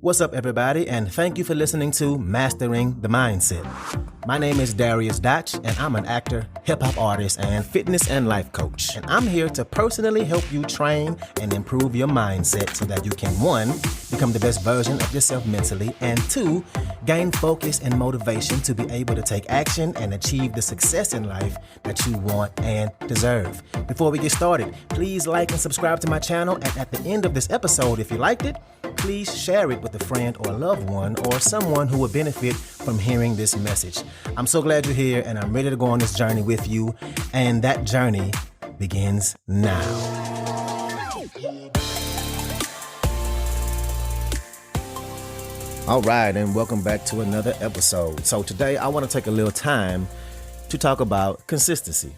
What's up, everybody, and thank you for listening to Mastering the Mindset. My name is Dariusdotch, and I'm an actor, hip-hop artist, and fitness and life coach. And I'm here to personally help you train and improve your mindset so that you can, 1, become the best version of yourself mentally, and 2, gain focus and motivation to be able to take action and achieve the success in life that you want and deserve. Before we get started, please like and subscribe to my channel, and at the end of this episode, if you liked it, please share it with a friend or a loved one or someone who would benefit from hearing this message. I'm so glad you're here, and I'm ready to go on this journey with you, and that journey begins now. All right, and welcome back to another episode. So today I want to take a little time to talk about consistency.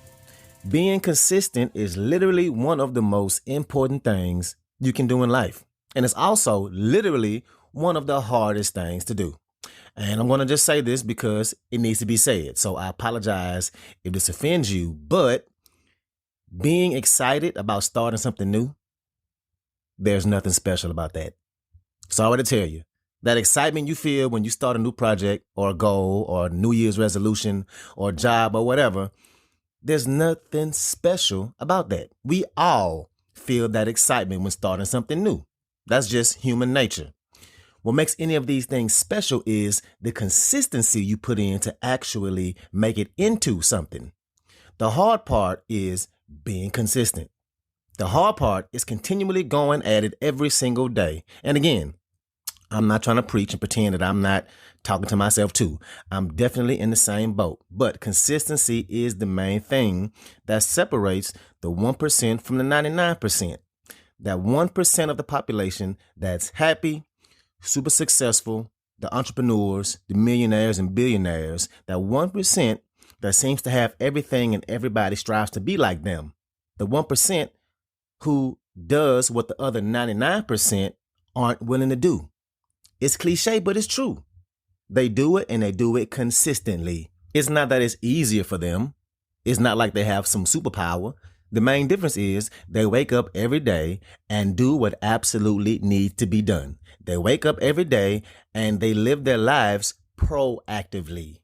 Being consistent is literally one of the most important things you can do in life. And it's also literally one of the hardest things to do. And I'm going to just say this because it needs to be said. So I apologize if this offends you, but being excited about starting something new, there's nothing special about that. Sorry to tell you, that excitement you feel when you start a new project or a goal or a New Year's resolution or a job or whatever, there's nothing special about that. We all feel that excitement when starting something new. That's just human nature. What makes any of these things special is the consistency you put in to actually make it into something. The hard part is being consistent. The hard part is continually going at it every single day. And again, I'm not trying to preach and pretend that I'm not talking to myself too. I'm definitely in the same boat. But consistency is the main thing that separates the 1% from the 99%. That 1% of the population that's happy, super successful, the entrepreneurs, the millionaires and billionaires, that 1% that seems to have everything and everybody strives to be like them. The 1% who does what the other 99% aren't willing to do. It's cliche, but it's true. They do it and they do it consistently. It's not that it's easier for them. It's not like they have some superpower. The main difference is they wake up every day and do what absolutely needs to be done. They wake up every day and they live their lives proactively.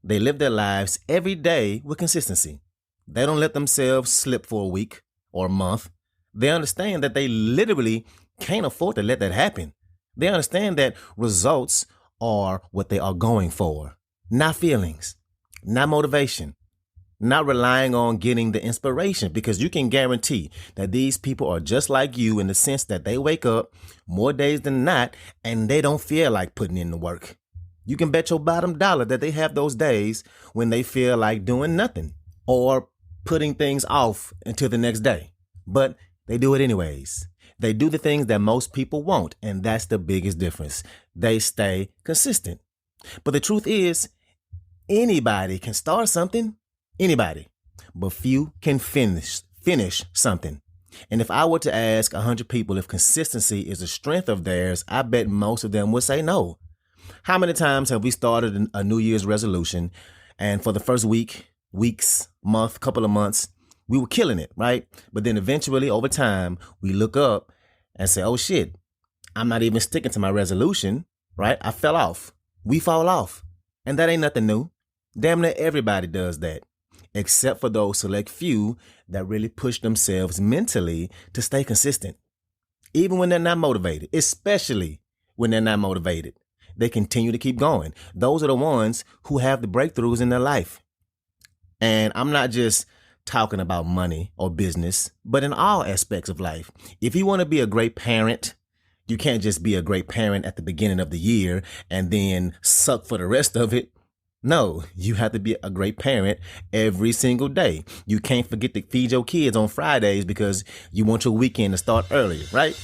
They live their lives every day with consistency. They don't let themselves slip for a week or a month. They understand that they literally can't afford to let that happen. They understand that results are what they are going for, not feelings, not motivation. Not relying on getting the inspiration, because you can guarantee that these people are just like you in the sense that they wake up more days than not and they don't feel like putting in the work. You can bet your bottom dollar that they have those days when they feel like doing nothing or putting things off until the next day. But they do it anyways. They do the things that most people won't, and that's the biggest difference. They stay consistent. But the truth is, anybody can start something. Anybody, but few can finish something. And if I were to ask 100 people if consistency is a strength of theirs, I bet most of them would say no. How many times have we started a New Year's resolution, and for the first weeks, month, couple of months, we were killing it, right? But then eventually over time, we look up and say, oh shit, I'm not even sticking to my resolution, right? I fell off. We fall off. And that ain't nothing new. Damn near everybody does that, except for those select few that really push themselves mentally to stay consistent. Even when they're not motivated, especially when they're not motivated, they continue to keep going. Those are the ones who have the breakthroughs in their life. And I'm not just talking about money or business, but in all aspects of life. If you want to be a great parent, you can't just be a great parent at the beginning of the year and then suck for the rest of it. No, you have to be a great parent every single day. You can't forget to feed your kids on Fridays because you want your weekend to start early, right?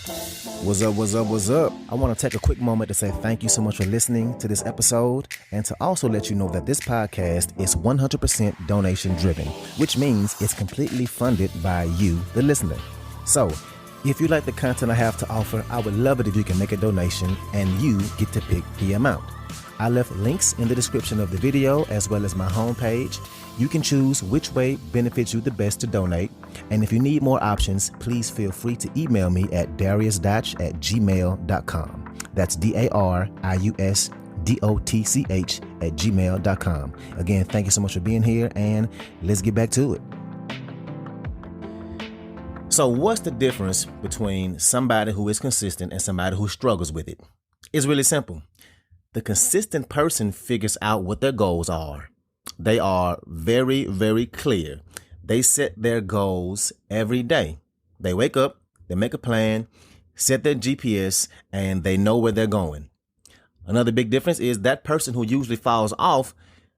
What's up, what's up, what's up? I want to take a quick moment to say thank you so much for listening to this episode, and to also let you know that this podcast is 100% donation driven, which means it's completely funded by you, the listener. So if you like the content I have to offer, I would love it if you can make a donation and you get to pick the amount. I left links in the description of the video as well as my homepage. You can choose which way benefits you the best to donate. And if you need more options, please feel free to email me at dariusdotch@gmail.com. That's dariusdotch@gmail.com. Again, thank you so much for being here, and let's get back to it. So what's the difference between somebody who is consistent and somebody who struggles with it? It's really simple. The consistent person figures out what their goals are. They are very, very clear. They set their goals every day. They wake up, they make a plan, set their GPS, and they know where they're going. Another big difference is that person who usually falls off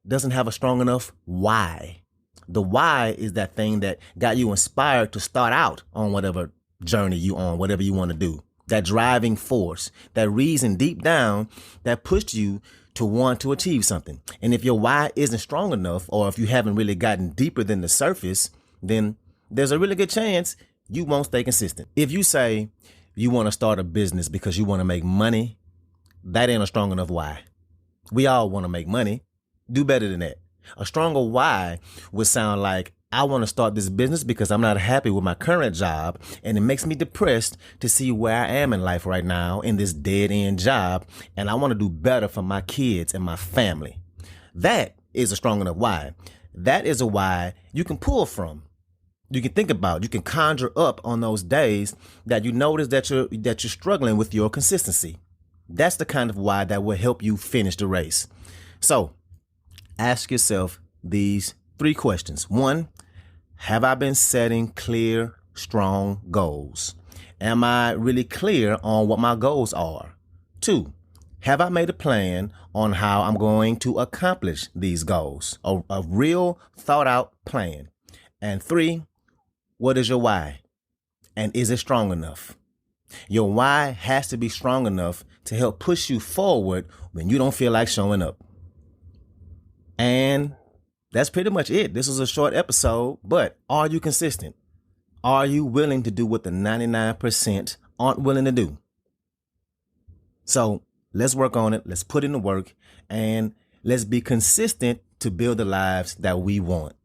doesn't have a strong enough why. The why is that thing that got you inspired to start out on whatever journey you on, whatever you want to do. That driving force, that reason deep down that pushed you to want to achieve something. And if your why isn't strong enough, or if you haven't really gotten deeper than the surface, then there's a really good chance you won't stay consistent. If you say you want to start a business because you want to make money, that ain't a strong enough why. We all want to make money. Do better than that. A stronger why would sound like, I want to start this business because I'm not happy with my current job, and it makes me depressed to see where I am in life right now in this dead end job, and I want to do better for my kids and my family. That is a strong enough why. That is a why you can pull from. You can think about, you can conjure up on those days that you notice that you're struggling with your consistency. That's the kind of why that will help you finish the race. So ask yourself these 3 questions. 1, have I been setting clear, strong goals? Am I really clear on what my goals are? 2, have I made a plan on how I'm going to accomplish these goals? A real thought out plan. And 3, what is your why? And is it strong enough? Your why has to be strong enough to help push you forward when you don't feel like showing up. And that's pretty much it. This was a short episode, but are you consistent? Are you willing to do what the 99% aren't willing to do? So let's work on it. Let's put in the work, and let's be consistent to build the lives that we want.